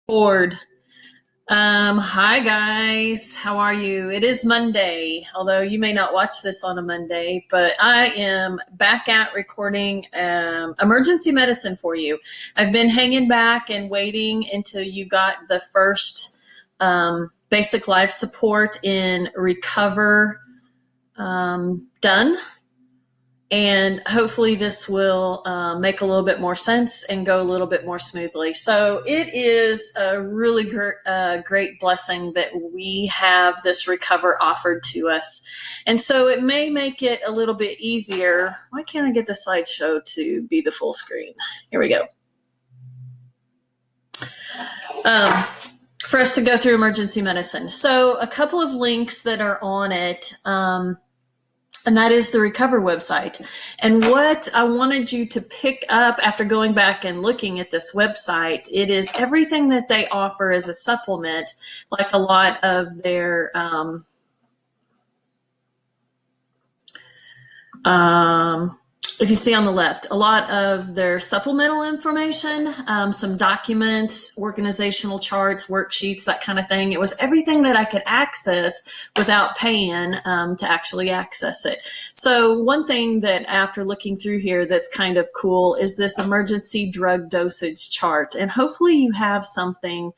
Board. Hi guys, how are you? It is Monday, although you may not watch this on a Monday, but I am back at recording emergency medicine for you. I've been hanging back and waiting until you got the first basic life support in Recover done. And hopefully this will make a little bit more sense and go a little bit more smoothly. So it is a really great blessing that we have this Recover offered to us. And so it may make it a little bit easier. Why can't I get the slideshow to be the full screen? Here we go. Um, for us to go through emergency medicine. So a couple of links that are on it. And that is the Recover website. And what I wanted you to pick up after going back and looking at this website, it is everything that they offer as a supplement, like a lot of their if you see on the left, a lot of their supplemental information, some documents, organizational charts, worksheets, that kind of thing. It was everything that I could access without paying to actually access it. So one thing that after looking through here that's kind of cool is this emergency drug dosage chart. And hopefully you have something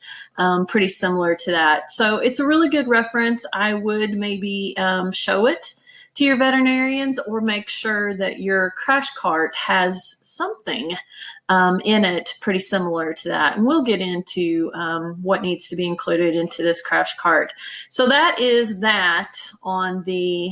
pretty similar to that. So it's a really good reference. I would maybe show it to your veterinarians, or make sure that your crash cart has something in it pretty similar to that. And we'll get into what needs to be included into this crash cart. So that is that on the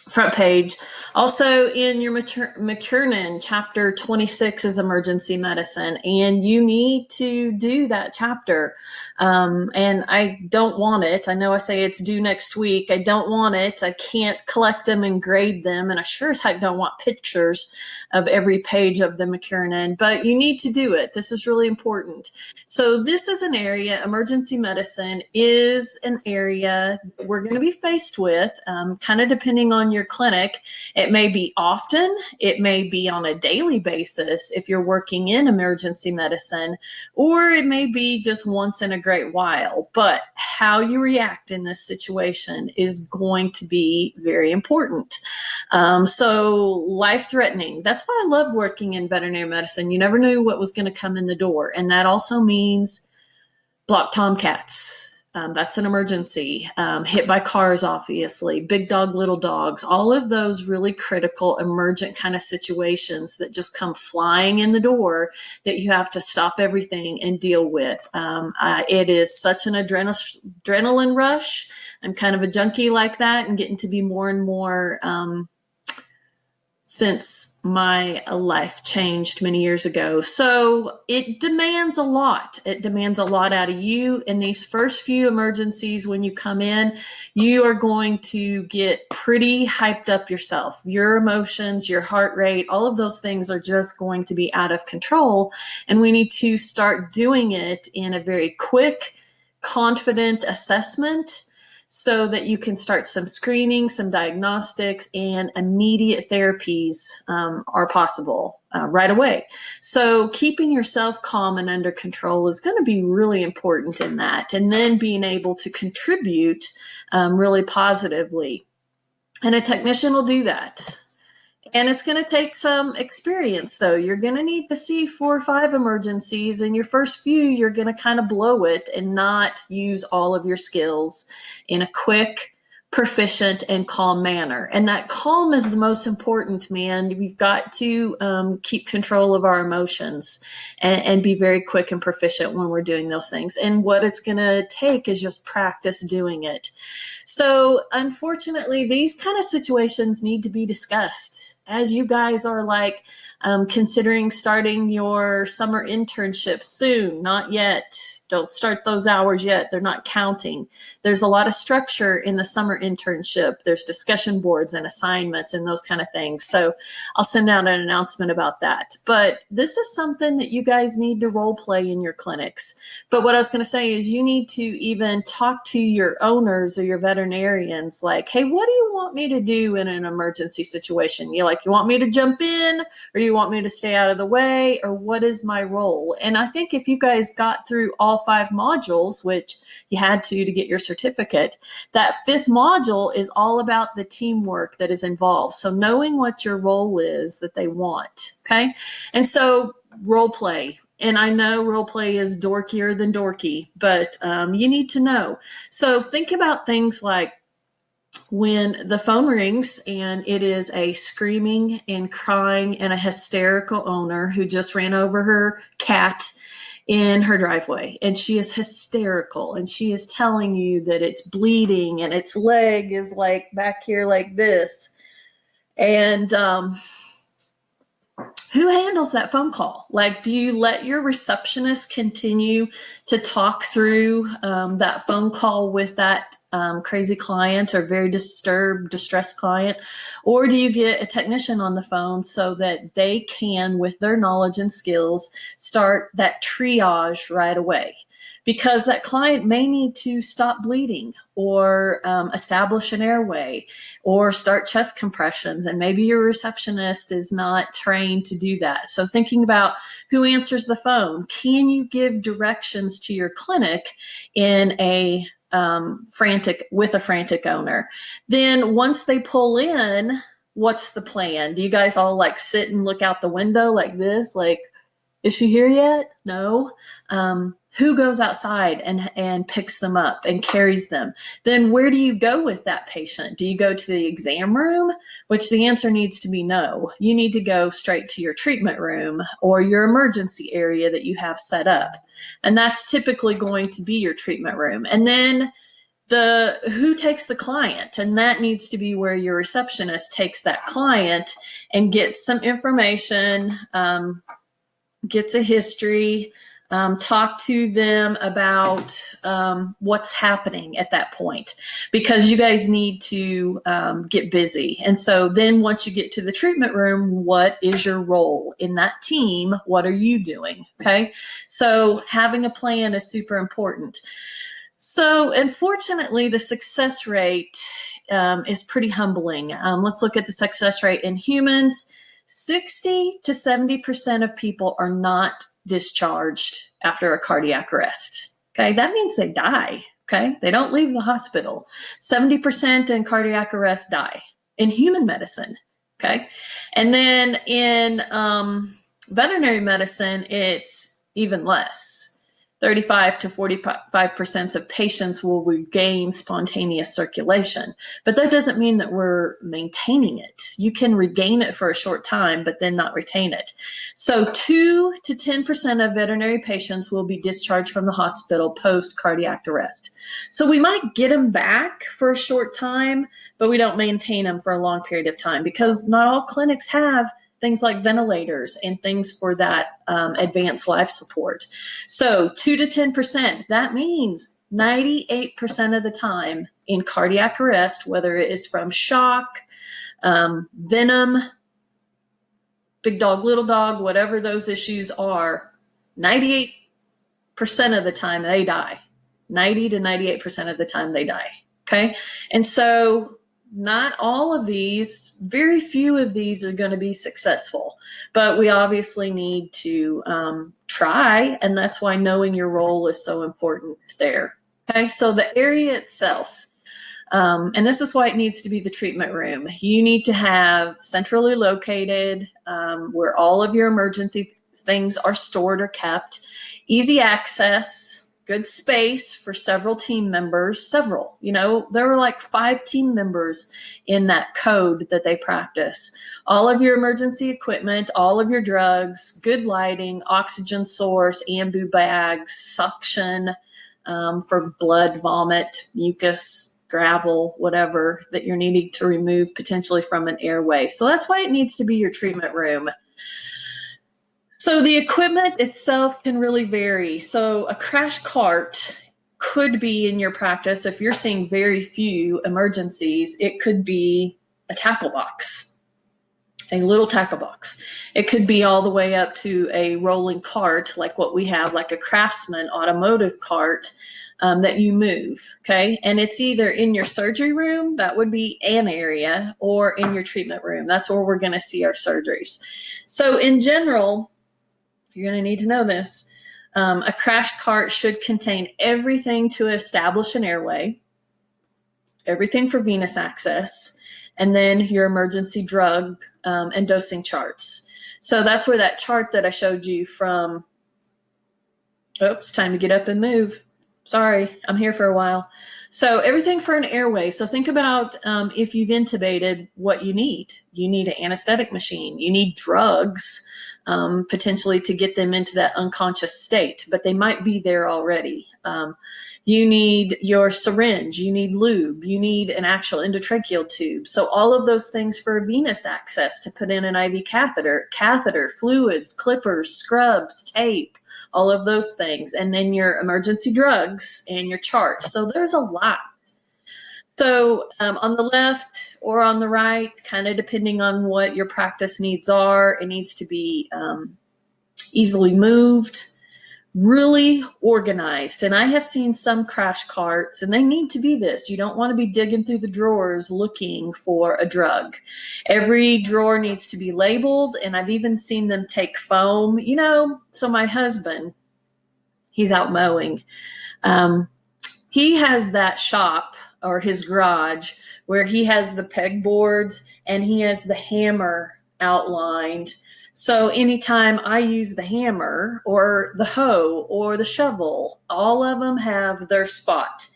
front page. Also in your McKernan, chapter 26 is emergency medicine, and you need to do that chapter. And I don't want it. I know I say it's due next week. I don't want it. I can't collect them and grade them, and I sure as heck don't want pictures of every page of the McKernan, but you need to do it. This is really important. So this is an area, emergency medicine is an area we're going to be faced with, kind of depending on your clinic. It may be often, it may be on a daily basis if you're working in emergency medicine, or it may be just once in a great while. But how you react in this situation is going to be very important. So life-threatening. That's why I love working in veterinary medicine. You never knew what was going to come in the door. And that also means block tomcats. That's an emergency. Hit by cars, obviously. Big dog, little dogs. All of those really critical, emergent kind of situations that just come flying in the door that you have to stop everything and deal with. It is such an adrenaline rush. I'm kind of a junkie like that, and getting to be more and more since my life changed many years ago. So it demands a lot. It demands a lot out of you. In these first few emergencies, when you come in, you are going to get pretty hyped up yourself. Your emotions, your heart rate, all of those things are just going to be out of control. And we need to start doing it in a very quick, confident assessment, so that you can start some screening, some diagnostics, and immediate therapies are possible right away. So keeping yourself calm and under control is going to be really important in that, and then being able to contribute really positively. And a technician will do that. And it's going to take some experience, though. You're going to need to see 4 or 5 emergencies. In your first few, you're going to kind of blow it and not use all of your skills in a quick, proficient, and calm manner. And that calm is the most important, man. We've got to keep control of our emotions and be very quick and proficient when we're doing those things. And what it's going to take is just practice doing it. So unfortunately, these kind of situations need to be discussed as you guys are like considering starting your summer internship soon. Not yet. Don't start those hours yet. They're not counting. There's a lot of structure in the summer internship. There's discussion boards and assignments and those kind of things. So I'll send out an announcement about that. But this is something that you guys need to role play in your clinics. But what I was going to say is you need to even talk to your owners or your veterinarians like, hey, what do you want me to do in an emergency situation? You want me to jump in, or you you want me to stay out of the way, or what is my role? And I think if you guys got through all 5 modules, which you had to get your certificate, that 5th module is all about the teamwork that is involved. So knowing what your role is that they want, okay? And so role play. And I know role play is dorkier than dorky, but you need to know. So think about things like when the phone rings and it is a screaming and crying and a hysterical owner who just ran over her cat in her driveway, and she is hysterical, and she is telling you that it's bleeding and its leg is like back here like this. And who handles that phone call? Like, do you let your receptionist continue to talk through that phone call with that crazy client or very disturbed, distressed client? Or do you get a technician on the phone so that they can, with their knowledge and skills, start that triage right away? Because that client may need to stop bleeding or establish an airway or start chest compressions, and maybe your receptionist is not trained to do that. So thinking about who answers the phone, can you give directions to your clinic in a frantic owner? Then once they pull in, what's the plan? Do you guys all like sit and look out the window like this, like, is she here yet? No. Who goes outside and picks them up and carries them? Then where do you go with that patient? Do you go to the exam room? Which the answer needs to be no. You need to go straight to your treatment room or your emergency area that you have set up. And that's typically going to be your treatment room. And then who takes the client, and that needs to be where your receptionist takes that client and gets some information, gets a history, talk to them about what's happening at that point, because you guys need to get busy. And so then once you get to the treatment room, what is your role in that team? What are you doing? Okay. So having a plan is super important. So unfortunately, the success rate is pretty humbling. Let's look at the success rate in humans. 60 to 70% of people are not discharged after a cardiac arrest. Okay, that means they die. Okay, they don't leave the hospital. 70% in cardiac arrest die in human medicine. Okay, and then in veterinary medicine, it's even less. 35 to 45% of patients will regain spontaneous circulation. But that doesn't mean that we're maintaining it. You can regain it for a short time, but then not retain it. So 2 to 10% of veterinary patients will be discharged from the hospital post cardiac arrest. So we might get them back for a short time, but we don't maintain them for a long period of time, because not all clinics have things like ventilators and things for that advanced life support. So 2 to 10%, that means 98% of the time in cardiac arrest, whether it is from shock, venom, big dog, little dog, whatever those issues are, 98% of the time they die. 90 to 98% of the time they die. Okay. And so not all of these, very few of these are going to be successful, but we obviously need to try. And that's why knowing your role is so important there. Okay. So the area itself, and this is why it needs to be the treatment room. You need to have centrally located where all of your emergency things are stored or kept, easy access, good space for several team members, there were like 5 team members in that code that they practice. All of your emergency equipment, all of your drugs, good lighting, oxygen source, ambu bags, suction for blood, vomit, mucus, gravel, whatever that you're needing to remove potentially from an airway. So that's why it needs to be your treatment room. So the equipment itself can really vary. So a crash cart could be in your practice. If you're seeing very few emergencies, it could be a tackle box, a little tackle box. It could be all the way up to a rolling cart, like what we have, like a Craftsman automotive cart that you move, okay? And it's either in your surgery room, that would be an area, or in your treatment room. That's where we're gonna see our surgeries. So in general, you're going to need to know this. A crash cart should contain everything to establish an airway, everything for venous access, and then your emergency drug and dosing charts. So that's where that chart that I showed you from, oops, time to get up and move. Sorry, I'm here for a while. So everything for an airway. So think about if you've intubated, what you need. You need an anesthetic machine. You need drugs, potentially to get them into that unconscious state, but they might be there already. You need your syringe. You need lube. You need an actual endotracheal tube. So all of those things for venous access to put in an IV catheter, fluids, clippers, scrubs, tape, all of those things, and then your emergency drugs and your chart. So there's a lot. So on the left or on the right, kind of depending on what your practice needs are, it needs to be easily moved, really organized. And I have seen some crash carts, and they need to be this. You don't want to be digging through the drawers looking for a drug. Every drawer needs to be labeled, and I've even seen them take foam. So my husband, he's out mowing. He has that shop or his garage where he has the pegboards and he has the hammer outlined. So anytime I use the hammer or the hoe or the shovel, all of them have their spot.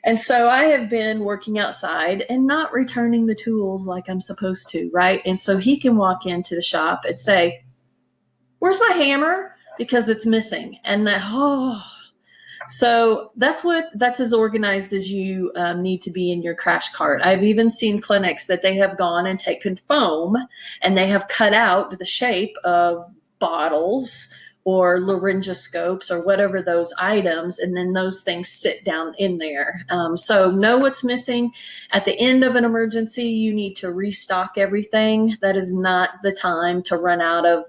And so I have been working outside and not returning the tools like I'm supposed to, right? And so he can walk into the shop and say, "Where's my hammer?" Because it's missing. And so that's as organized as you need to be in your crash cart. I've even seen clinics that they have gone and taken foam and they have cut out the shape of bottles or laryngoscopes or whatever those items, and then those things sit down in there. So know what's missing. At the end of an emergency, you need to restock everything. That is not the time to run out of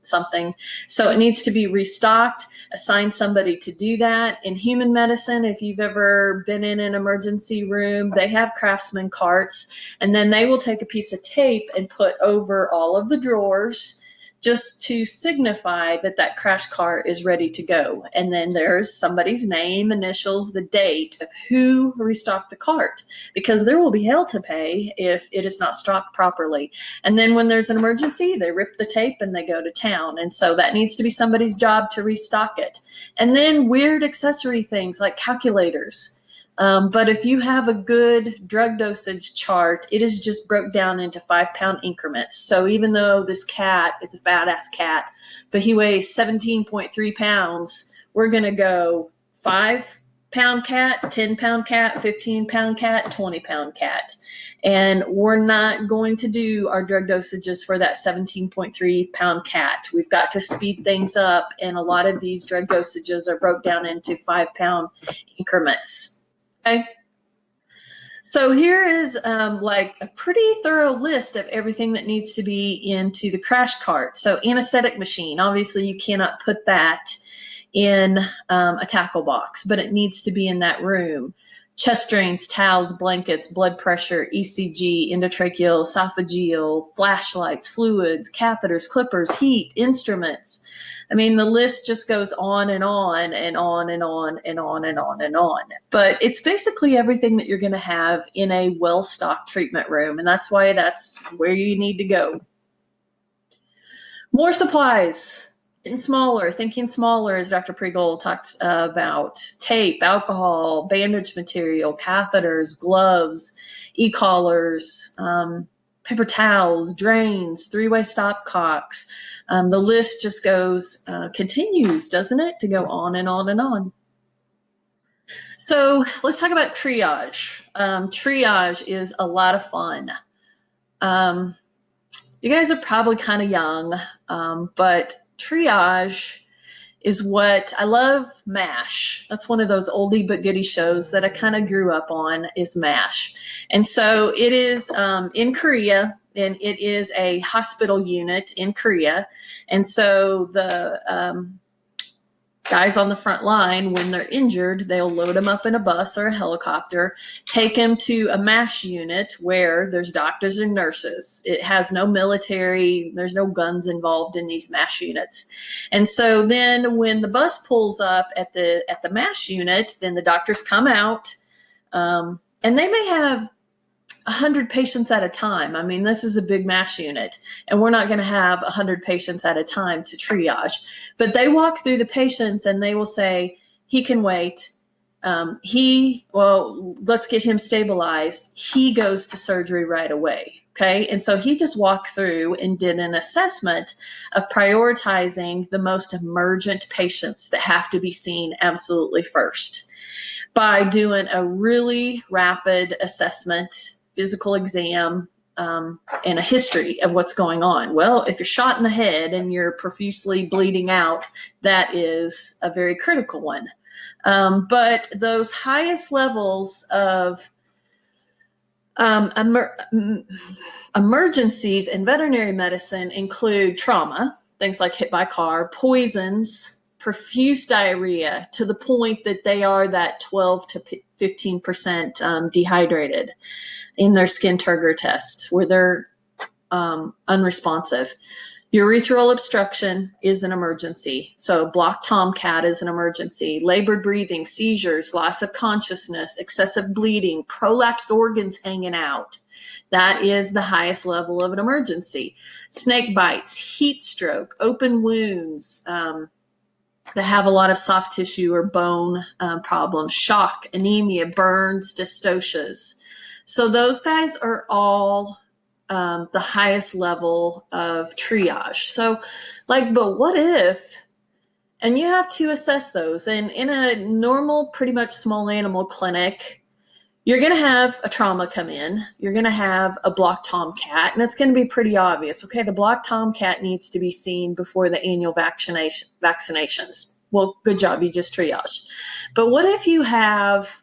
something. So it needs to be restocked. Assign somebody to do that. In human medicine, if you've ever been in an emergency room, they have Craftsman carts, and then they will take a piece of tape and put over all of the drawers just to signify that that crash cart is ready to go. And then there's somebody's name, initials, the date of who restocked the cart, because there will be hell to pay if it is not stocked properly. And then when there's an emergency, they rip the tape and they go to town. And so that needs to be somebody's job to restock it. And then weird accessory things like calculators. But if you have a good drug dosage chart, it is just broke down into 5-pound increments. So even though this cat is a fat ass cat, but he weighs 17.3 pounds, we're going to go 5-pound cat, 10-pound cat, 15-pound cat, 20-pound cat. And we're not going to do our drug dosages for that 17.3-pound cat. We've got to speed things up. And a lot of these drug dosages are broke down into 5-pound increments. Okay. So here is like a pretty thorough list of everything that needs to be into the crash cart. So anesthetic machine, obviously you cannot put that in a tackle box, but it needs to be in that room. Chest drains, towels, blankets, blood pressure, ECG, endotracheal, esophageal, flashlights, fluids, catheters, clippers, heat, instruments. I mean, the list just goes on and on and on and on and on and on and on. But it's basically everything that you're going to have in a well-stocked treatment room. And that's why that's where you need to go. More supplies. Getting smaller, thinking smaller, as Dr. Pregel talks about. Tape, alcohol, bandage material, catheters, gloves, e-collars, paper towels, drains, 3-way stopcocks. The list just continues, doesn't it, to go on and on and on. So let's talk about triage. Triage is a lot of fun. You guys are probably kind of young, but triage is what I love. MASH. That's one of those oldie but goodie shows that I kind of grew up on, is MASH. And so it is in Korea, and it is a hospital unit in Korea. And so the guys on the front line, when they're injured, they'll load them up in a bus or a helicopter, take them to a MASH unit where there's doctors and nurses. It has no military, there's no guns involved in these MASH units. And so then when the bus pulls up at the MASH unit, then the doctors come out, and they may have 100 patients at a time. I mean, this is a big MASH unit, and we're not going to have 100 patients at a time to triage. But they walk through the patients and they will say, he can wait. Let's get him stabilized. He goes to surgery right away. Okay. And so he just walked through and did an assessment of prioritizing the most emergent patients that have to be seen absolutely first by doing a really rapid assessment, physical exam, and a history of what's going on. Well, if you're shot in the head and you're profusely bleeding out, that is a very critical one. But those highest levels of emergencies in veterinary medicine include trauma, things like hit by car, poisons, profuse diarrhea to the point that they are that 12 to 15% dehydrated in their skin turgor tests where they're unresponsive. Urethral obstruction is an emergency. So blocked Tomcat is an emergency. Labored breathing, seizures, loss of consciousness, excessive bleeding, prolapsed organs hanging out. That is the highest level of an emergency. Snake bites, heat stroke, open wounds that have a lot of soft tissue or bone problems, shock, anemia, burns, dystocias. So those guys are all the highest level of triage. So but what if, and you have to assess those. And in a normal, pretty much small animal clinic, you're going to have a trauma come in. You're going to have a blocked Tomcat, and it's going to be pretty obvious. Okay, the blocked Tomcat needs to be seen before the annual vaccinations. Well, good job, you just triaged. But what if you have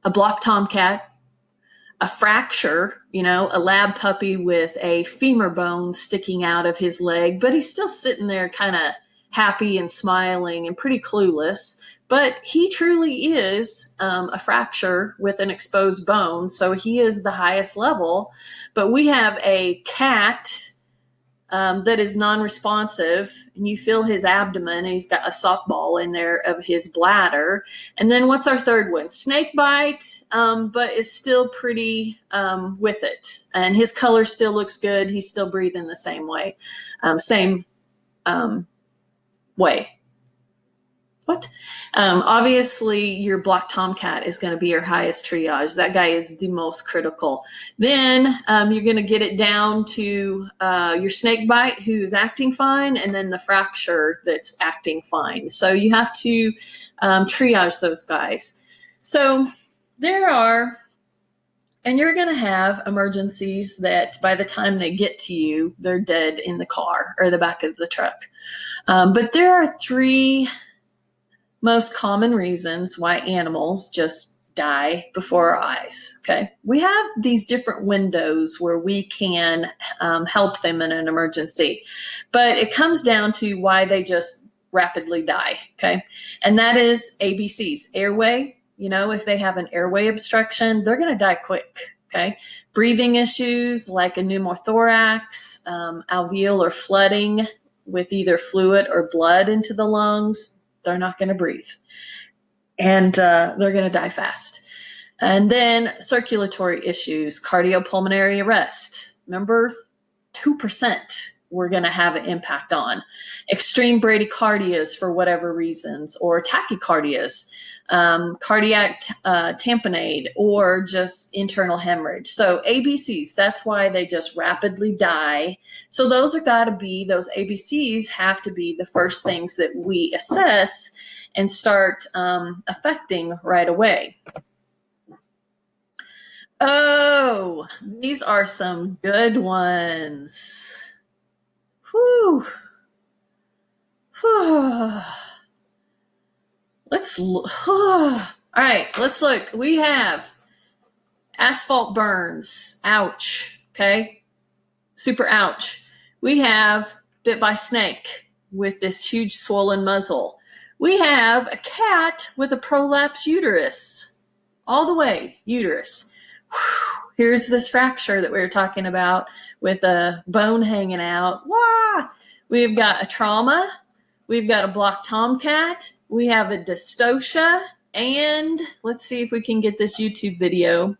a blocked Tomcat, a fracture, a lab puppy with a femur bone sticking out of his leg, but he's still sitting there kind of happy and smiling and pretty clueless. But he truly is a fracture with an exposed bone, so he is the highest level. But we have a cat that is non-responsive, and you feel his abdomen, and he's got a softball in there of his bladder. And then what's our third one? Snake bite, but is still pretty with it, and his color still looks good. He's still breathing the same way, same way. What? Obviously, your blocked Tomcat is going to be your highest triage. That guy is the most critical. Then you're going to get it down to your snake bite, who's acting fine, and then the fracture that's acting fine. So you have to triage those guys. So there are, and you're going to have emergencies that by the time they get to you, they're dead in the car or the back of the truck. But there are three most common reasons why animals just die before our eyes. Okay, we have these different windows where we can help them in an emergency, but it comes down to why they just rapidly die. Okay, and that is ABCs: airway. If they have an airway obstruction, they're going to die quick. Okay, breathing issues like a pneumothorax, alveolar flooding with either fluid or blood into the lungs, they're not going to breathe, and they're going to die fast. And then circulatory issues, cardiopulmonary arrest. Remember, 2% we're going to have an impact on. Extreme bradycardias for whatever reasons, or tachycardias, cardiac tamponade, or just internal hemorrhage. So ABCs, that's why they just rapidly die. So those ABCs have to be the first things that we assess and start affecting right away. Oh, these are some good ones. Whew. Whew. Let's look. All right, let's look. We have asphalt burns. Ouch. Okay. Super ouch. We have bit by snake. with this huge swollen muzzle. We have a cat with a prolapsed uterus, all the way, uterus. Whew. Here's this fracture that we were talking about with a bone hanging out. Wah! We've got a trauma. We've got a block tomcat. We have a dystocia. And let's see if we can get this YouTube video.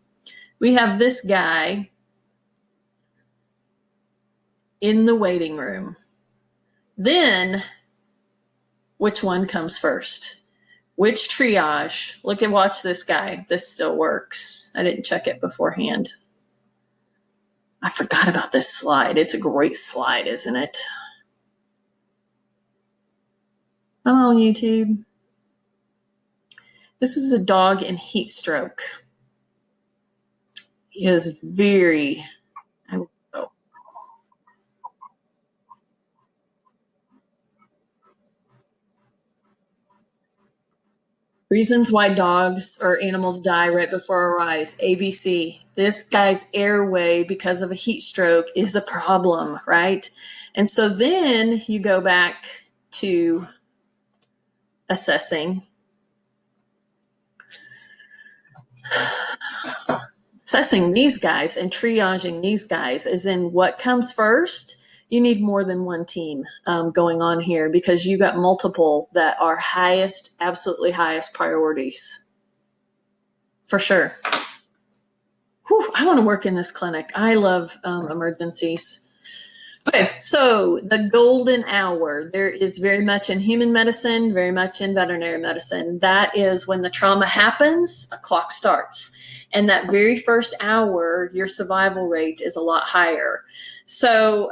We have this guy in the waiting room. Then, which one comes first? Which triage? Watch this guy. This still works. I didn't check it beforehand. I forgot about this slide. It's a great slide, isn't it? Come on, YouTube. This is a dog in heat stroke. He is very, reasons why dogs or animals die right before our eyes. ABC. This guy's airway, because of a heat stroke, is a problem, right? And so then you go back to assessing these guys and triaging these guys, as in what comes first. You need more than one team going on here, because you got multiple that are absolutely highest priorities. For sure. Whew, I want to work in this clinic. I love emergencies. Okay, so the golden hour, there is very much in human medicine, very much in veterinary medicine. That is when the trauma happens, a clock starts. And that very first hour, your survival rate is a lot higher. So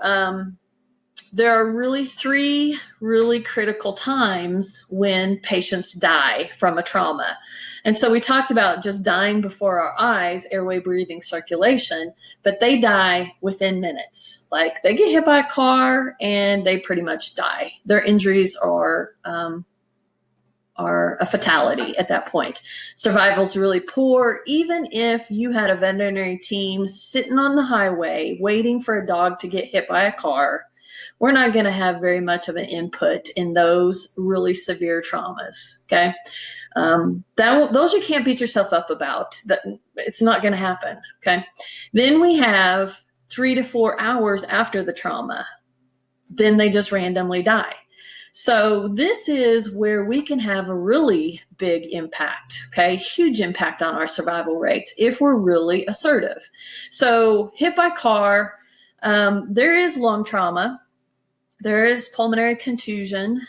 there are really three really critical times when patients die from a trauma. And so we talked about just dying before our eyes, airway, breathing, circulation, but they die within minutes. Like they get hit by a car and they pretty much die. Their injuries are a fatality at that point. Survival's really poor. Even if you had a veterinary team sitting on the highway waiting for a dog to get hit by a car, we're not going to have very much of an input in those really severe traumas. Okay. Those you can't beat yourself up about. That it's not going to happen. Okay. Then we have 3 to 4 hours after the trauma. Then they just randomly die. So this is where we can have a really big impact, okay? Huge impact on our survival rates if we're really assertive. So hit by car, there is lung trauma. There is pulmonary contusion.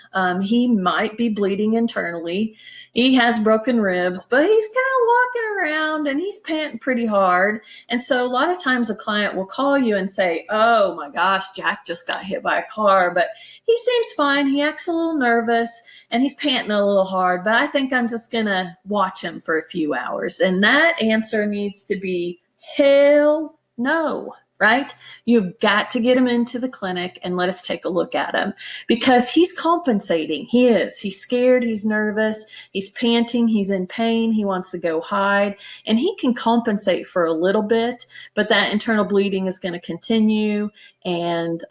He might be bleeding internally. He has broken ribs, but he's kind of walking around and he's panting pretty hard. And so a lot of times a client will call you and say, oh my gosh, Jack just got hit by a car, but he seems fine. He acts a little nervous and he's panting a little hard, but I think I'm just going to watch him for a few hours. And that answer needs to be hell no. Right? You've got to get him into the clinic and let us take a look at him, because he's compensating. He is. He's scared. He's nervous. He's panting. He's in pain. He wants to go hide, and he can compensate for a little bit, but that internal bleeding is going to continue, and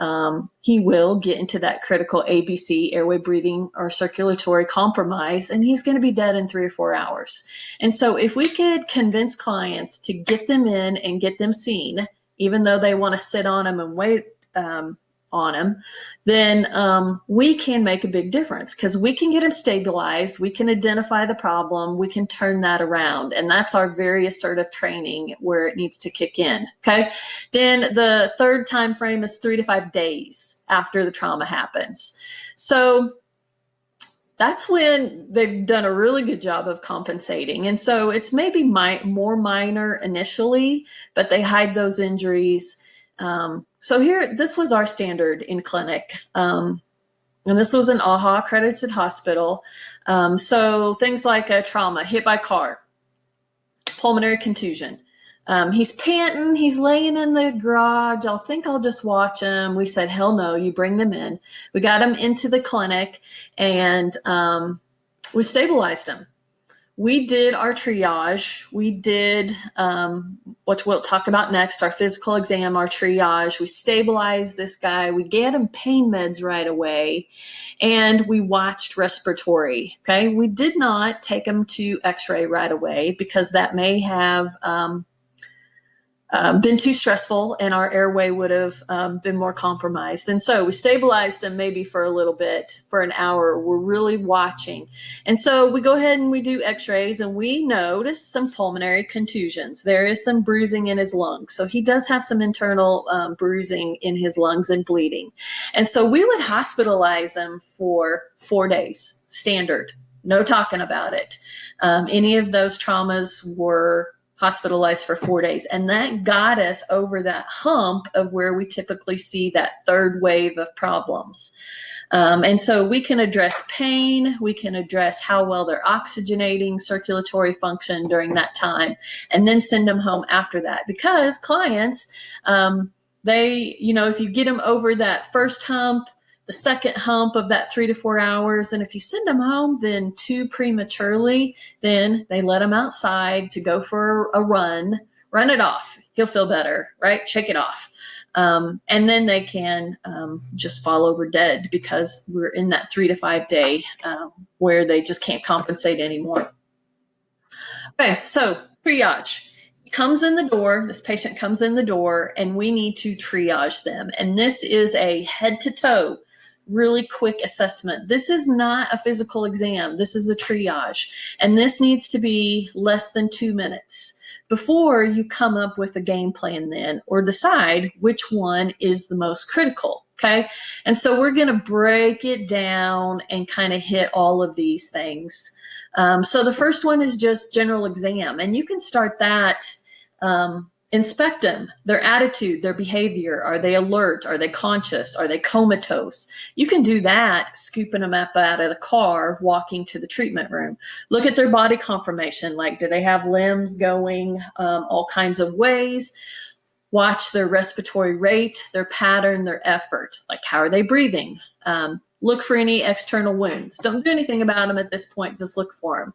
he will get into that critical ABC, airway, breathing, or circulatory compromise, and he's going to be dead in 3 or 4 hours. And so if we could convince clients to get them in and get them seen, even though they want to sit on them and wait on them, then we can make a big difference, because we can get them stabilized. We can identify the problem. We can turn that around. And that's our very assertive training where it needs to kick in. Okay. Then the third time frame is 3 to 5 days after the trauma happens. So that's when they've done a really good job of compensating. And so it's maybe more minor initially, but they hide those injuries. So here, this was our standard in clinic. And this was an AAHA accredited hospital. So things like a trauma, hit by car, pulmonary contusion. He's panting. He's laying in the garage. I'll just watch him. We said, hell no, you bring them in. We got him into the clinic and we stabilized him. we did our triage. We did what we'll talk about next, our physical exam, our triage. We stabilized this guy. We gave him pain meds right away, and we watched respiratory. Okay. We did not take him to x-ray right away because that may have been too stressful and our airway would have been more compromised. And so we stabilized him maybe for a little bit, for an hour. We're really watching. And so we go ahead and we do x-rays, and we notice some pulmonary contusions. There is some bruising in his lungs. So he does have some internal bruising in his lungs and bleeding. And so we would hospitalize him for 4 days, standard, no talking about it. Any of those traumas were hospitalized for 4 days. And that got us over that hump of where we typically see that third wave of problems. And so we can address pain, we can address how well they're oxygenating, circulatory function during that time, and then send them home after that. Because clients, if you get them over that first hump, the second hump of that 3 to 4 hours, and if you send them home then too prematurely, then they let them outside to go for a run it off. He'll feel better, right? Shake it off. And then they can just fall over dead because we're in that 3 to 5 day where they just can't compensate anymore. Okay, so triage. Comes in the door, this patient comes in the door, and we need to triage them. And this is a head to toe, really quick assessment. This is not a physical exam. This is a triage. And this needs to be less than 2 minutes before you come up with a game plan then, or decide which one is the most critical. Okay. And so we're going to break it down and kind of hit all of these things. So the first one is just general exam, and you can start that. Inspect them, their attitude, their behavior. Are they alert? Are they conscious? Are they comatose? You can do that, scooping them up out of the car, walking to the treatment room. Look at their body conformation. Like, do they have limbs going all kinds of ways? Watch their respiratory rate, their pattern, their effort. Like, how are they breathing? Look for any external wound. Don't do anything about them at this point. Just look for them.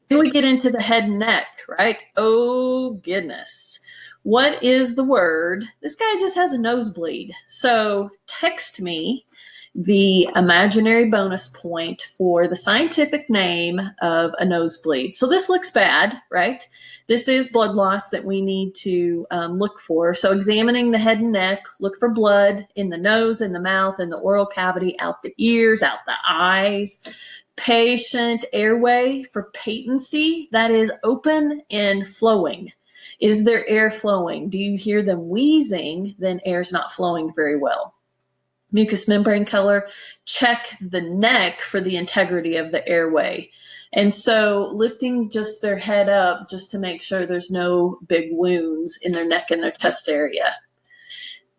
Then we get into the head and neck, right? Oh, goodness. What is the word? This guy just has a nosebleed. So text me the imaginary bonus point for the scientific name of a nosebleed. So this looks bad, right? This is blood loss that we need to look for. So examining the head and neck, look for blood in the nose, in the mouth, in the oral cavity, out the ears, out the eyes. Patient airway for patency, that is open and flowing. Is there air flowing? Do you hear them wheezing? Then air's not flowing very well. Mucous membrane color, check the neck for the integrity of the airway. And so lifting just their head up just to make sure there's no big wounds in their neck and their chest area.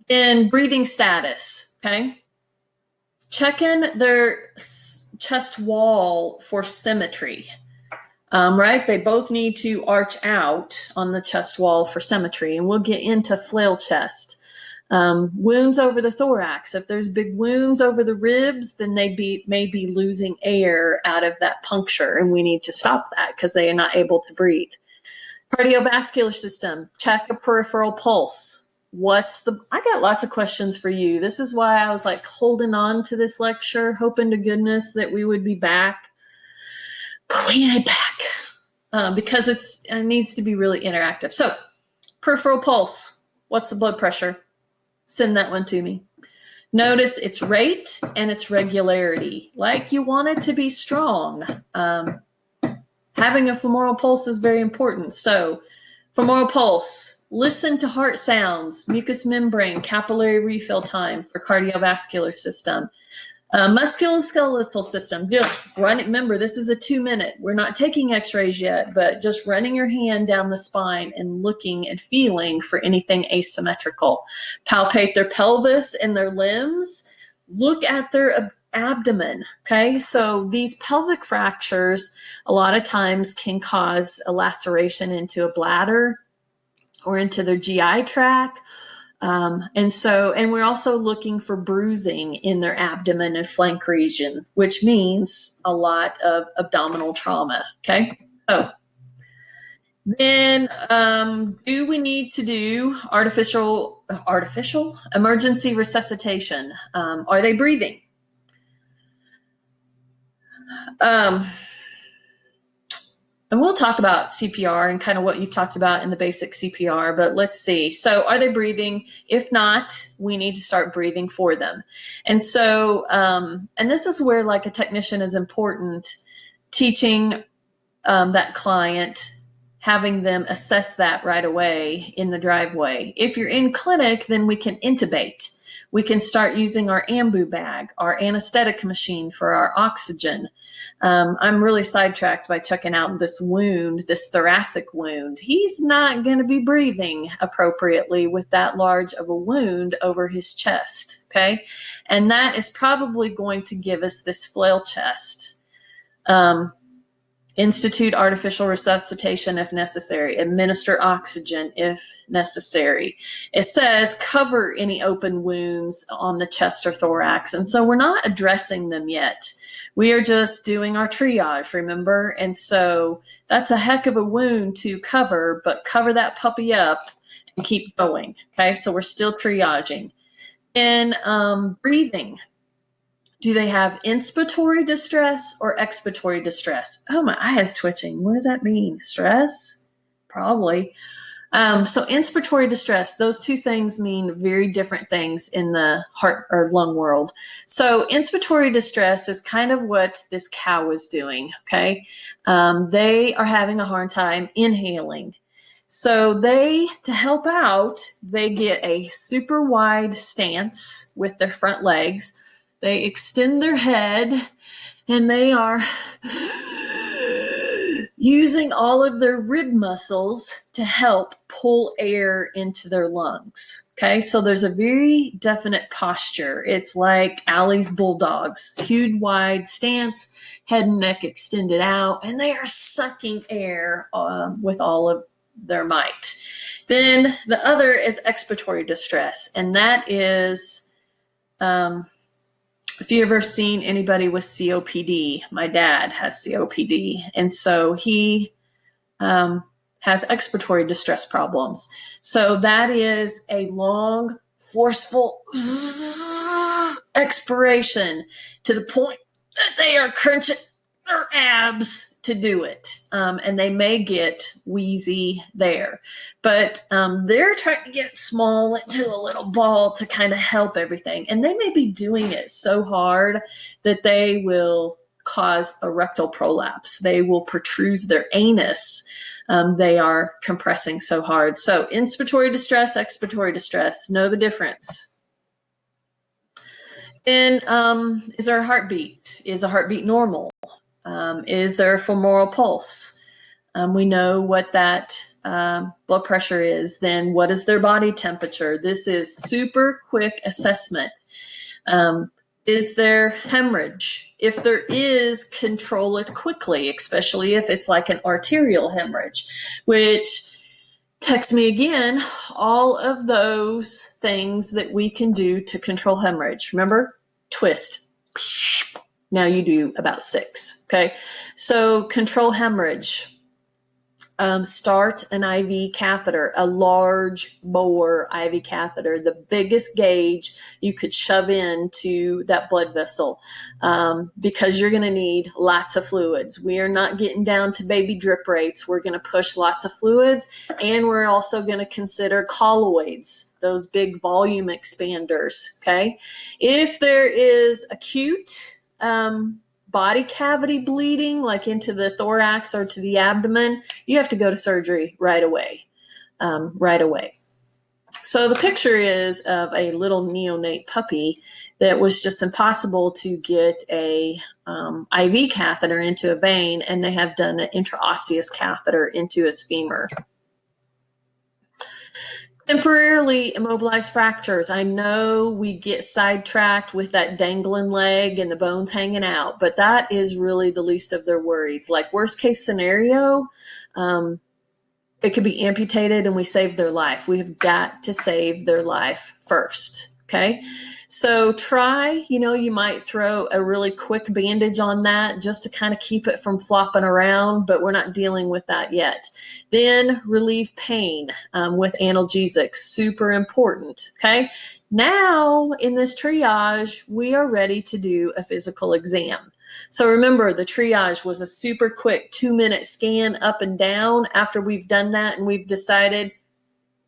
And breathing status, okay? Checking their chest wall for symmetry. Right? They both need to arch out on the chest wall for symmetry, and we'll get into flail chest. Wounds over the thorax. If there's big wounds over the ribs, then they may be losing air out of that puncture, and we need to stop that because they are not able to breathe. Cardiovascular system. Check a peripheral pulse. I got lots of questions for you. This is why I was like holding on to this lecture, hoping to goodness that we would be back. But we ain't back because it needs to be really interactive. So peripheral pulse. What's the blood pressure? Send that one to me. Notice its rate and its regularity. Like, you want it to be strong. Having a femoral pulse is very important. So femoral pulse, listen to heart sounds, mucous membrane, capillary refill time for cardiovascular system. Musculoskeletal system, just run it. Remember, this is a 2 minute. We're not taking x-rays yet, but just running your hand down the spine and looking and feeling for anything asymmetrical. Palpate their pelvis and their limbs. Look at their abdomen. Okay, so these pelvic fractures a lot of times can cause a laceration into a bladder or into their GI tract. And we're also looking for bruising in their abdomen and flank region, which means a lot of abdominal trauma. Okay. So then, do we need to do artificial emergency resuscitation? Are they breathing? Um, and we'll talk about CPR and kind of what you've talked about in the basic CPR, but let's see. So are they breathing? If not, we need to start breathing for them. And so, and this is where like a technician is important, teaching that client, having them assess that right away in the driveway. If you're in clinic, then we can intubate. We can start using our ambu bag, our anesthetic machine for our oxygen. I'm really sidetracked by checking out this wound, this thoracic wound. He's not going to be breathing appropriately with that large of a wound over his chest, okay? And that is probably going to give us this flail chest. Institute artificial resuscitation if necessary, administer oxygen if necessary. It says cover any open wounds on the chest or thorax. And so we're not addressing them yet. We are just doing our triage, remember? And so that's a heck of a wound to cover, but cover that puppy up and keep going. Okay, so we're still triaging. And breathing. Do they have inspiratory distress or expiratory distress? Oh, my eye is twitching. What does that mean? Stress? Probably. So inspiratory distress, those two things mean very different things in the heart or lung world. So inspiratory distress is kind of what this cow is doing, okay? They are having a hard time inhaling. So to help out, they get a super wide stance with their front legs. They extend their head and they are using all of their rib muscles to help pull air into their lungs. Okay, so there's a very definite posture. It's like Allie's bulldogs, huge wide stance, head and neck extended out, and they are sucking air with all of their might. Then the other is expiratory distress, and that is if you ever seen anybody with COPD, my dad has COPD, and so he has expiratory distress problems. So that is a long, forceful expiration to the point that they are crunching their abs to do it. And they may get wheezy there. But they're trying to get small into a little ball to kind of help everything. And they may be doing it so hard that they will cause a rectal prolapse. They will protrude their anus. They are compressing so hard. So inspiratory distress, expiratory distress, know the difference. And is there a heartbeat? Is a heartbeat normal? Is there a femoral pulse? We know what that blood pressure is. Then what is their body temperature? This is super quick assessment. Is there hemorrhage? If there is, control it quickly, especially if it's like an arterial hemorrhage, which text me again, all of those things that we can do to control hemorrhage. Remember, twist. Now you do about 6. Okay. So control hemorrhage. Start an IV catheter, a large bore IV catheter, the biggest gauge you could shove into that blood vessel, because you're going to need lots of fluids. We are not getting down to baby drip rates. We're going to push lots of fluids, and we're also going to consider colloids, those big volume expanders. Okay. If there is acute body cavity bleeding, like into the thorax or to the abdomen, you have to go to surgery right away. So the picture is of a little neonate puppy that was just impossible to get a IV catheter into a vein, and they have done an intraosseous catheter into his femur. Temporarily immobilized fractures. I know we get sidetracked with that dangling leg and the bones hanging out, but that is really the least of their worries. Like worst case scenario, it could be amputated and we save their life. We have got to save their life first. Okay. So try, you might throw a really quick bandage on that just to kind of keep it from flopping around, but we're not dealing with that yet. Then relieve pain with analgesics, super important, okay? Now in this triage, we are ready to do a physical exam. So remember, the triage was a super quick 2-minute scan up and down. After we've done that and we've decided,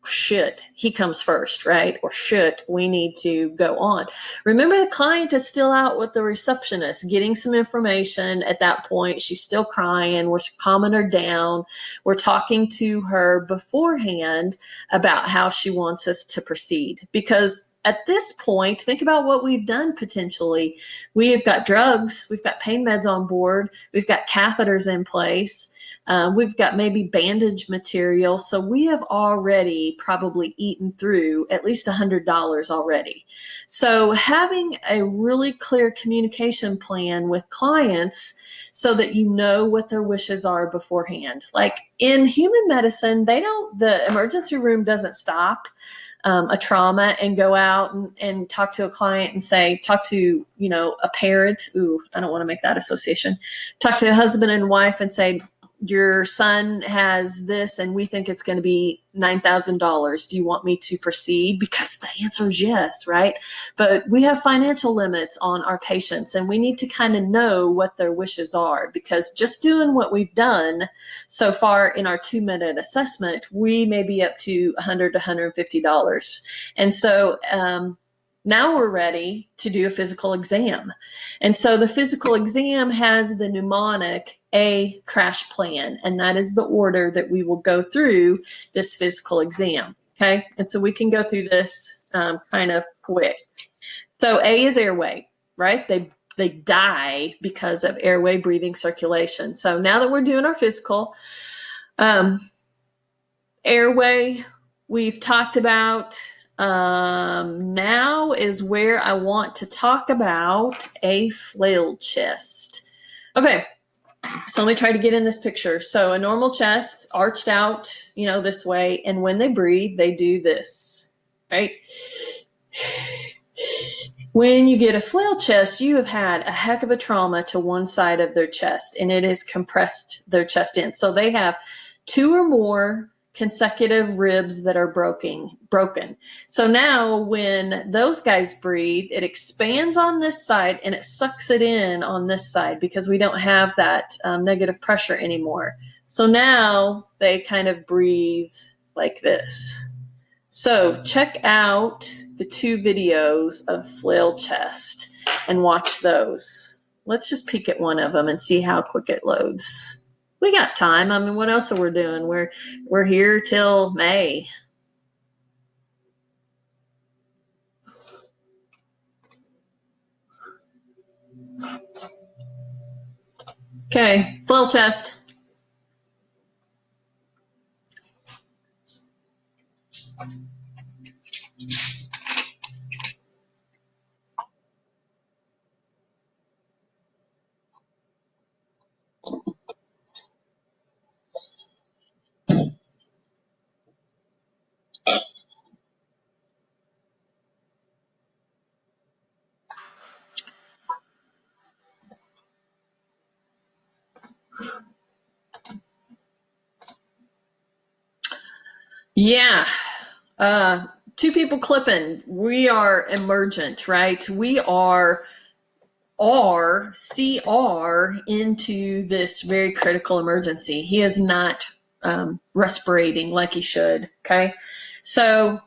shit, he comes first, right? Or shit, we need to go on. Remember, the client is still out with the receptionist getting some information. At that point, she's still crying. We're calming her down. We're talking to her beforehand about how she wants us to proceed. Because at this point, think about what we've done potentially. We have got drugs, we've got pain meds on board, we've got catheters in place. We've got maybe bandage material. So we have already probably eaten through at least $100 already. So having a really clear communication plan with clients so that you know what their wishes are beforehand. Like in human medicine, the emergency room doesn't stop a trauma and go out and talk to a client and talk to, a parent. Ooh, I don't want to make that association. Talk to a husband and wife and say, your son has this and we think it's going to be $9,000. Do you want me to proceed? Because the answer is yes, right? But we have financial limits on our patients and we need to kind of know what their wishes are, because just doing what we've done so far in our 2-minute assessment, we may be up to $100 to $150. And so now we're ready to do a physical exam. And so the physical exam has the mnemonic A crash plan, and that is the order that we will go through this physical exam. Okay. And so we can go through this kind of quick. So A is airway, right? They die because of airway, breathing, circulation. So now that we're doing our physical, airway, we've talked about. Now is where I want to talk about a flailed chest. Okay, so let me try to get in this picture. So a normal chest arched out, this way, and when they breathe, they do this, right? When you get a flailed chest, you have had a heck of a trauma to one side of their chest, and it has compressed their chest in. So they have 2 or more consecutive ribs that are broken. So now when those guys breathe, it expands on this side and it sucks it in on this side because we don't have that negative pressure anymore. So now they kind of breathe like this. So check out the 2 videos of flail chest and watch those. Let's just peek at one of them and see how quick it loads. We got time. I mean, what else are we doing? We're here till May. Okay, flail chest. Yeah. 2 people clipping. We are emergent, right? We are CR into this very critical emergency. He is not respirating like he should. Okay. So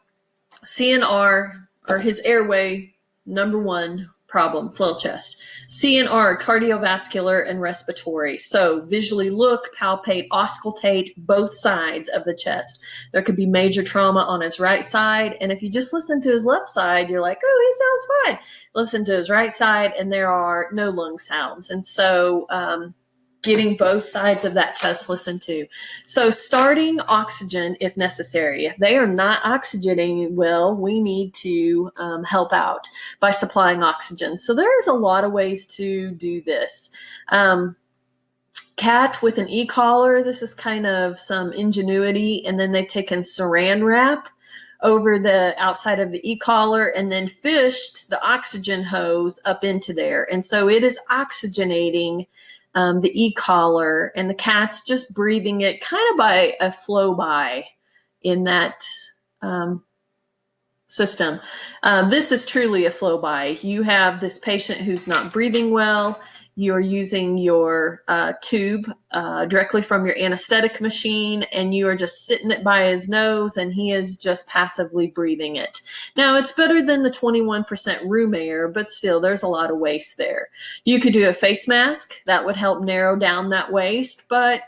CNR, or his airway, number 1 problem, flail chest. CNR, cardiovascular and respiratory. So visually look, palpate, auscultate both sides of the chest. There could be major trauma on his right side. And if you just listen to his left side, you're like, oh, he sounds fine. Listen to his right side and there are no lung sounds. And so getting both sides of that chest listened to. So starting oxygen if necessary. If they are not oxygenating well, we need to help out by supplying oxygen. So there's a lot of ways to do this. Cat with an e-collar, this is kind of some ingenuity, and then they've taken saran wrap over the outside of the e-collar and then fished the oxygen hose up into there. And so it is oxygenating the e-collar, and the cat's just breathing it kind of by a flow by in that system. This is truly a flow by. You have this patient who's not breathing well. You're using your tube directly from your anesthetic machine, and you are just sitting it by his nose, and he is just passively breathing it. Now, it's better than the 21% room air, but still, there's a lot of waste there. You could do a face mask. That would help narrow down that waste, but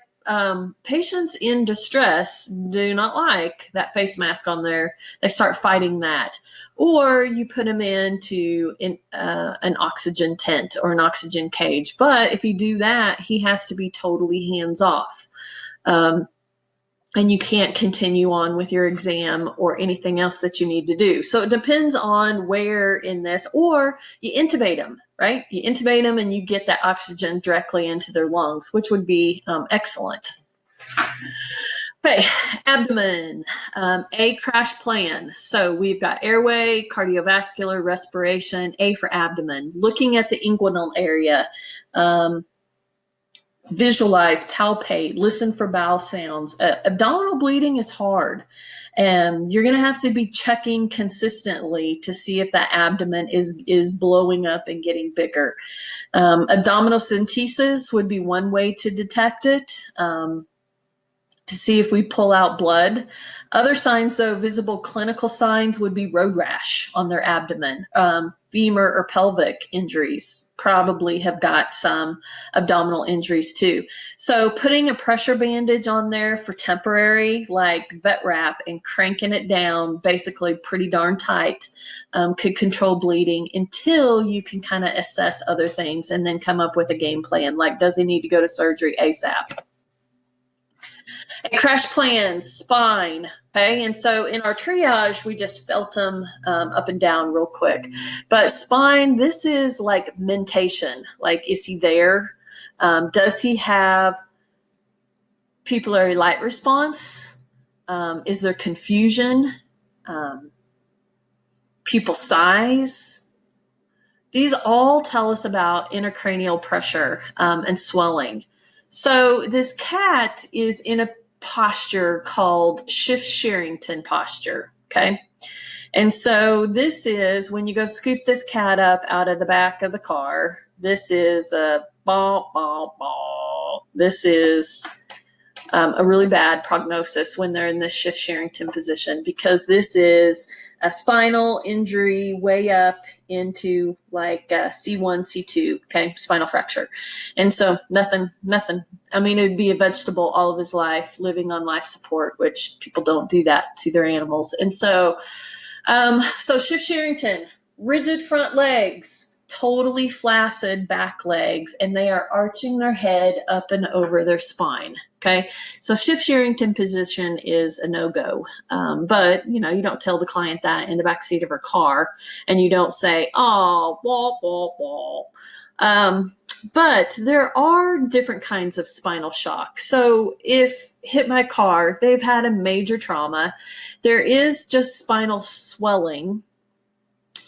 patients in distress do not like that face mask on there. They start fighting that. Or you put them into an oxygen tent or an oxygen cage. But if you do that, he has to be totally hands off. And you can't continue on with your exam or anything else that you need to do. So it depends on where in this, or you intubate them, right? You intubate them and you get that oxygen directly into their lungs, which would be excellent. Okay, abdomen, A, crash plan. So we've got airway, cardiovascular, respiration, A for abdomen. Looking at the inguinal area, visualize, palpate, listen for bowel sounds. Abdominal bleeding is hard, and you're going to have to be checking consistently to see if that abdomen is blowing up and getting bigger. Abdominal centesis would be one way to detect it, to see if we pull out blood. Other signs, though, visible clinical signs would be road rash on their abdomen. Femur or pelvic injuries probably have got some abdominal injuries too. So putting a pressure bandage on there for temporary, like vet wrap, and cranking it down basically pretty darn tight could control bleeding until you can kind of assess other things and then come up with a game plan, like does he need to go to surgery ASAP? A crash plan, spine, okay? And so in our triage, we just felt them up and down real quick. But spine, this is like mentation. Like, is he there? Does he have pupillary light response? Is there confusion? Pupil size? These all tell us about intracranial pressure and swelling. So this cat is in a posture called Schiff-Sherrington posture, okay? And so this is when you go scoop this cat up out of the back of the car, this is a bonk, bonk, bonk. This is a really bad prognosis when they're in this Schiff-Sherrington position, because this is a spinal injury way up into like C1, C2, okay, spinal fracture. And so nothing. I mean, it would be a vegetable all of his life, living on life support, which people don't do that to their animals. And so, Schiff-Sherrington, rigid front legs, totally flaccid back legs, and they are arching their head up and over their spine. Okay, so Schiff-Sherrington position is a no-go, but you don't tell the client that in the backseat of her car, and you don't say, "Oh, wah wah wah." But there are different kinds of spinal shock. So if hit by car, they've had a major trauma. There is just spinal swelling,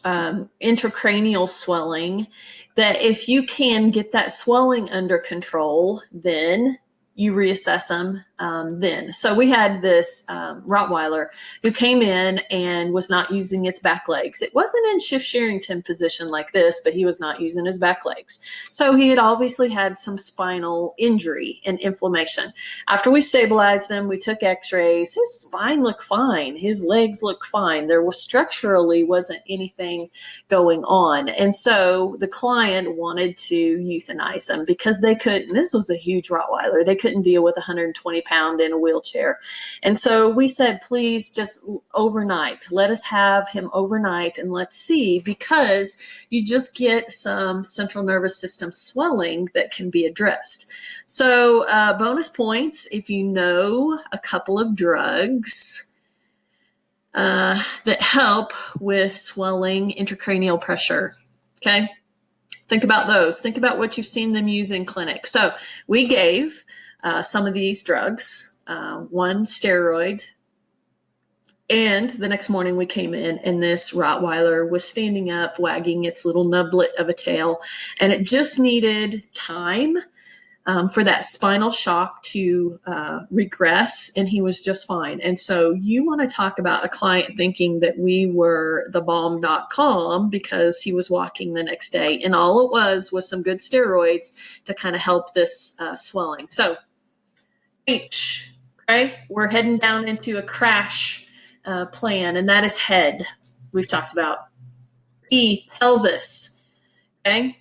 intracranial swelling, that if you can get that swelling under control, then you reassess them then. So we had this Rottweiler who came in and was not using its back legs. It wasn't in Schiff-Sherrington position like this, but he was not using his back legs. So he had obviously had some spinal injury and inflammation. After we stabilized him, we took x-rays. His spine looked fine. His legs looked fine. There was structurally wasn't anything going on. And so the client wanted to euthanize him because they couldn't, this was a huge Rottweiler, they couldn't deal with 120 pound in a wheelchair. And so we said, please just overnight, let us have him overnight and let's see, because you just get some central nervous system swelling that can be addressed. So bonus points if you know a couple of drugs that help with swelling, intracranial pressure. Okay, think about those. Think about what you've seen them use in clinic. So we gave some of these drugs, one steroid, And the next morning we came in and this Rottweiler was standing up, wagging its little nublet of a tail. And it just needed time for that spinal shock to regress, and he was just fine. And so you want to talk about a client thinking that we were the bomb.com because he was walking the next day. And all it was some good steroids to kind of help this swelling. So H, okay, we're heading down into a crash plan, and that is head. We've talked about E, pelvis. Okay,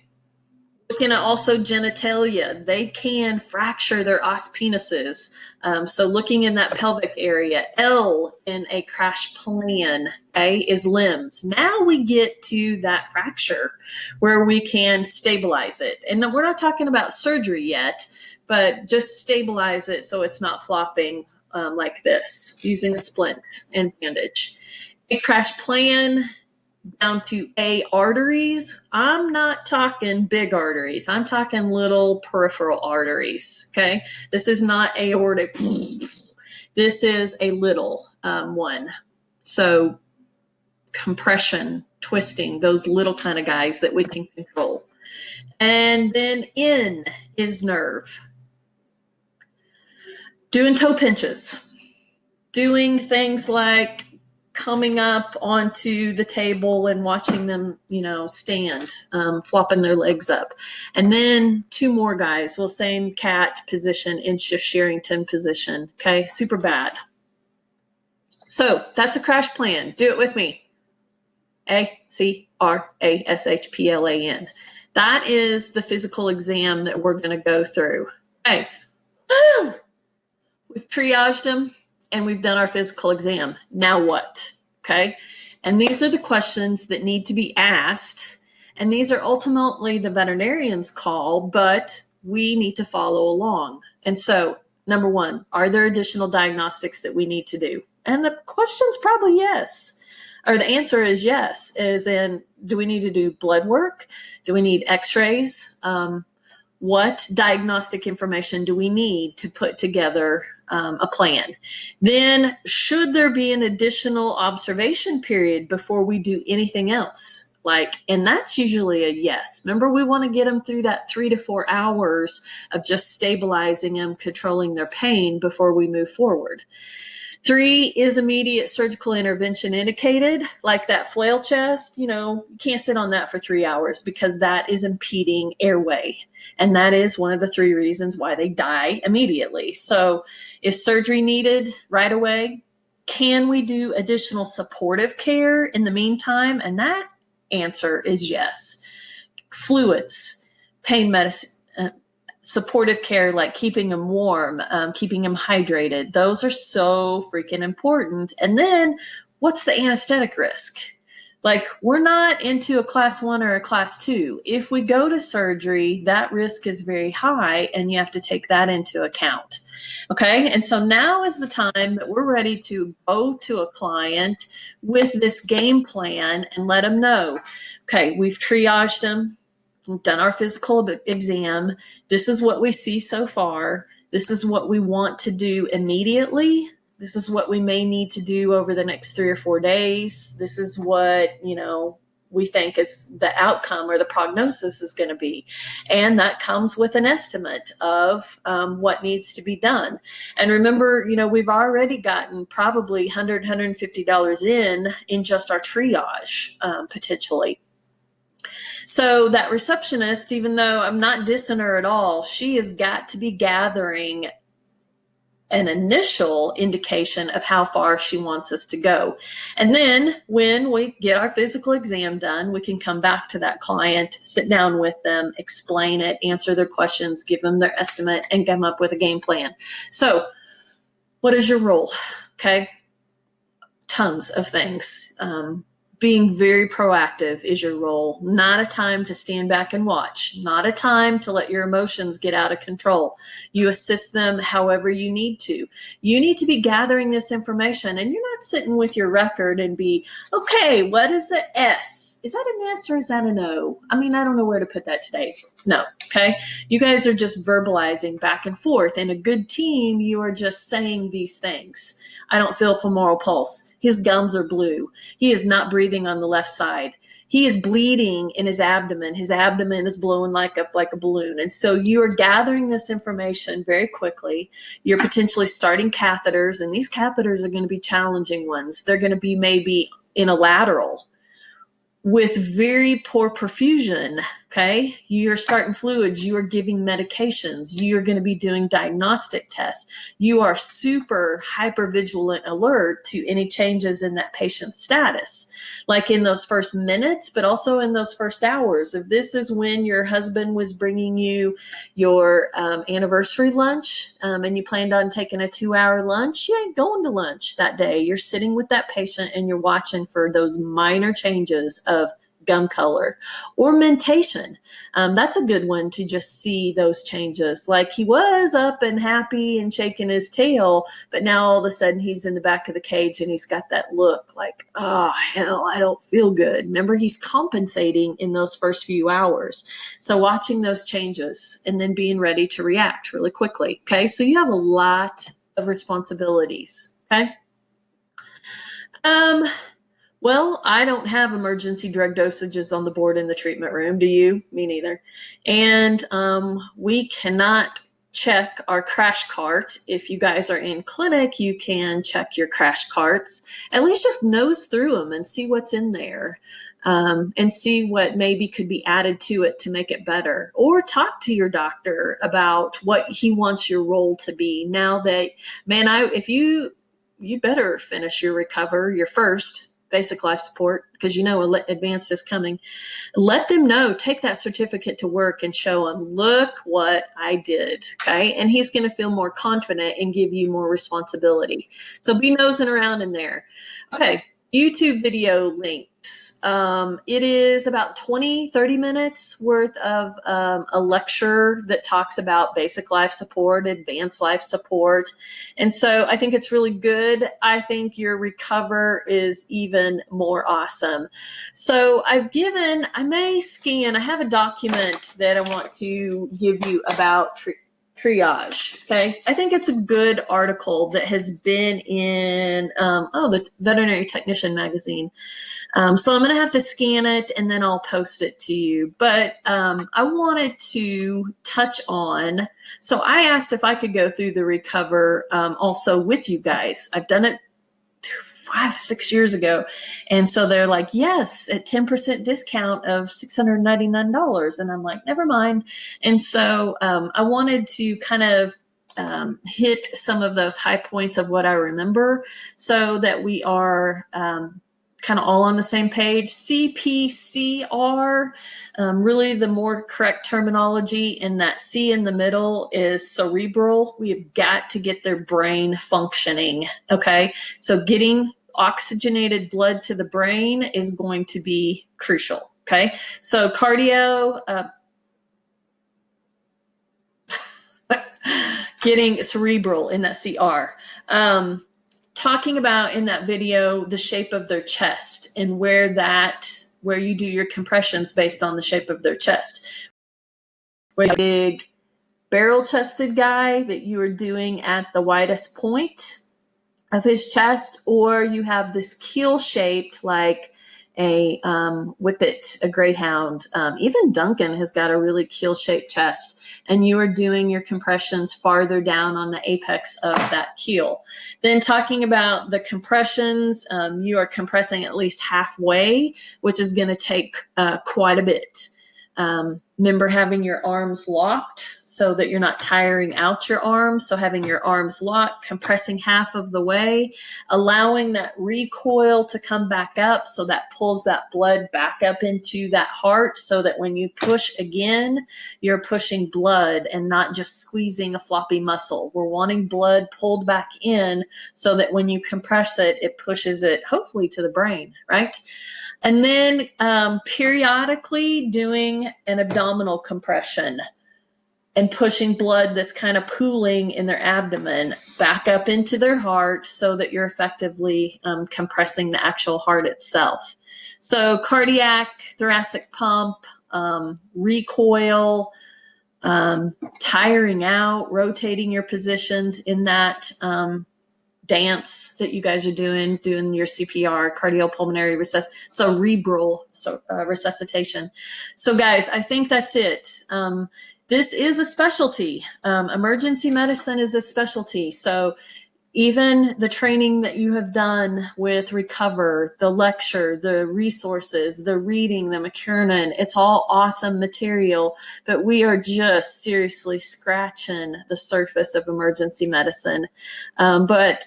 looking at also genitalia, they can fracture their os penises. So looking in that pelvic area. L in a crash plan, okay, is limbs. Now we get to that fracture where we can stabilize it. And we're not talking about surgery yet, but just stabilize it so it's not flopping like this, using a splint and bandage. A crash plan down to A, arteries. I'm not talking big arteries. I'm talking little peripheral arteries, okay? This is not aortic. This is a little one. So compression, twisting, those little kind of guys that we can control. And then N is nerve. Doing toe pinches. Doing things like coming up onto the table and watching them, stand, flopping their legs up. And then two more guys, well, same cat position in shift Sherrington position. Okay, super bad. So that's a crash plan. Do it with me. ACRASHPLAN. That is the physical exam that we're going to go through. Okay. Woo! We've triaged them and we've done our physical exam. Now what? Okay. And these are the questions that need to be asked. And these are ultimately the veterinarian's call, but we need to follow along. And so, number one, are there additional diagnostics that we need to do? And the question's probably yes. Or the answer is yes, as in, do we need to do blood work? Do we need x-rays? What diagnostic information do we need to put together a plan? Then, should there be an additional observation period before we do anything else? And that's usually a yes. Remember, we want to get them through that 3 to 4 hours of just stabilizing them, controlling their pain before we move forward. 3 is immediate surgical intervention indicated, like that flail chest. You can't sit on that for 3 hours because that is impeding airway. And that is one of the 3 reasons why they die immediately. So is surgery needed right away? Can we do additional supportive care in the meantime? And that answer is yes. Fluids, pain medicine, supportive care, like keeping them warm, keeping them hydrated. Those are so freaking important. And then what's the anesthetic risk? We're not into a class 1 or a class 2. If we go to surgery, that risk is very high and you have to take that into account. Okay. And so now is the time that we're ready to go to a client with this game plan and let them know, okay, we've triaged them. We've done our physical exam. This is what we see so far. This is what we want to do immediately. This is what we may need to do over the next 3 or 4 days. This is what, we think is the outcome or the prognosis is going to be. And that comes with an estimate of what needs to be done. And remember, we've already gotten probably $100, $150 in just our triage, potentially. So that receptionist, even though I'm not dissing her at all, she has got to be gathering an initial indication of how far she wants us to go. And then when we get our physical exam done, we can come back to that client, sit down with them, explain it, answer their questions, give them their estimate, and come up with a game plan. So what is your role? Okay. Tons of things. Being very proactive is your role. Not a time to stand back and watch. Not a time to let your emotions get out of control. You assist them however you need to. You need to be gathering this information, and you're not sitting with your record and be, okay, what is an S? Is that an S or is that an O? I don't know where to put that today. No, okay? You guys are just verbalizing back and forth. In a good team, you are just saying these things. I don't feel femoral pulse. His gums are blue. He is not breathing on the left side. He is bleeding in his abdomen. His abdomen is blowing up like a balloon. And so you are gathering this information very quickly. You're potentially starting catheters, and these catheters are going to be challenging ones. They're going to be maybe in a lateral with very poor perfusion. Okay, you're starting fluids, you are giving medications, you're going to be doing diagnostic tests, you are super hyper vigilant alert to any changes in that patient's status, like in those first minutes, but also in those first hours. If this is when your husband was bringing you your anniversary lunch, and you planned on taking a 2-hour lunch, you ain't going to lunch that day. You're sitting with that patient and you're watching for those minor changes of gum color or mentation. That's a good one to just see those changes. Like he was up and happy and shaking his tail, but now all of a sudden he's in the back of the cage and he's got that look like, oh, hell, I don't feel good. Remember, he's compensating in those first few hours. So watching those changes and then being ready to react really quickly. Okay. So you have a lot of responsibilities. Okay. Well, I don't have emergency drug dosages on the board in the treatment room. Do you? Me neither. And we cannot check our crash cart. If you guys are in clinic, you can check your crash carts. At least just nose through them and see what's in there, and see what maybe could be added to it to make it better. Or talk to your doctor about what he wants your role to be. Now that, man, if you better finish your your first basic life support, because you know advanced is coming. Let them know, take that certificate to work and show them, look what I did. Okay. And he's going to feel more confident and give you more responsibility. So be nosing around in there. Okay. YouTube video links. It is about 20-30 minutes worth of a lecture that talks about basic life support, advanced life support. And so I think it's really good. I think your Recover is even more awesome. So I have a document that I want to give you about triage. Okay. I think it's a good article that has been in, the Veterinary Technician magazine. So I'm going to have to scan it and then I'll post it to you. But I wanted to touch on, so I asked if I could go through the Recover also with you guys. I've done it 5-6 years ago. And so they're like, yes, at 10% discount of $699. And I'm like, never mind. And so I wanted to kind of hit some of those high points of what I remember so that we are kind of all on the same page. CPCR, really the more correct terminology, and that C in the middle is cerebral. We have got to get their brain functioning. Okay. So getting oxygenated blood to the brain is going to be crucial. Okay. So cardio, getting cerebral in that CR. Talking about in that video the shape of their chest and where you do your compressions based on the shape of their chest. Where the big barrel-chested guy that you are doing at the widest point of his chest, or you have this keel-shaped like a whippet, a greyhound. Even Duncan has got a really keel-shaped chest, and you are doing your compressions farther down on the apex of that keel. Then talking about the compressions, you are compressing at least halfway, which is going to take quite a bit. Remember having your arms locked so that you're not tiring out your arms. So having your arms locked, compressing half of the way, allowing that recoil to come back up. So that pulls that blood back up into that heart so that when you push again, you're pushing blood and not just squeezing a floppy muscle. We're wanting blood pulled back in so that when you compress it, it pushes it hopefully to the brain, right? And then periodically doing an abdominal compression and pushing blood that's kind of pooling in their abdomen back up into their heart so that you're effectively compressing the actual heart itself. So cardiac, thoracic pump, recoil, tiring out, rotating your positions in that dance that you guys are doing your CPR, cardiopulmonary cerebral resuscitation. So guys, I think that's it. This is a specialty. Emergency medicine is a specialty. So even the training that you have done with Recover, the lecture, the resources, the reading, the McKernan, it's all awesome material, but we are just seriously scratching the surface of emergency medicine. But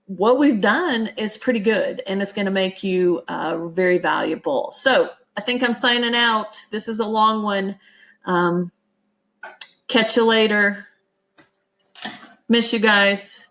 what we've done is pretty good, and it's going to make you very valuable. So I think I'm signing out. This is a long one. Catch you later. Miss you guys.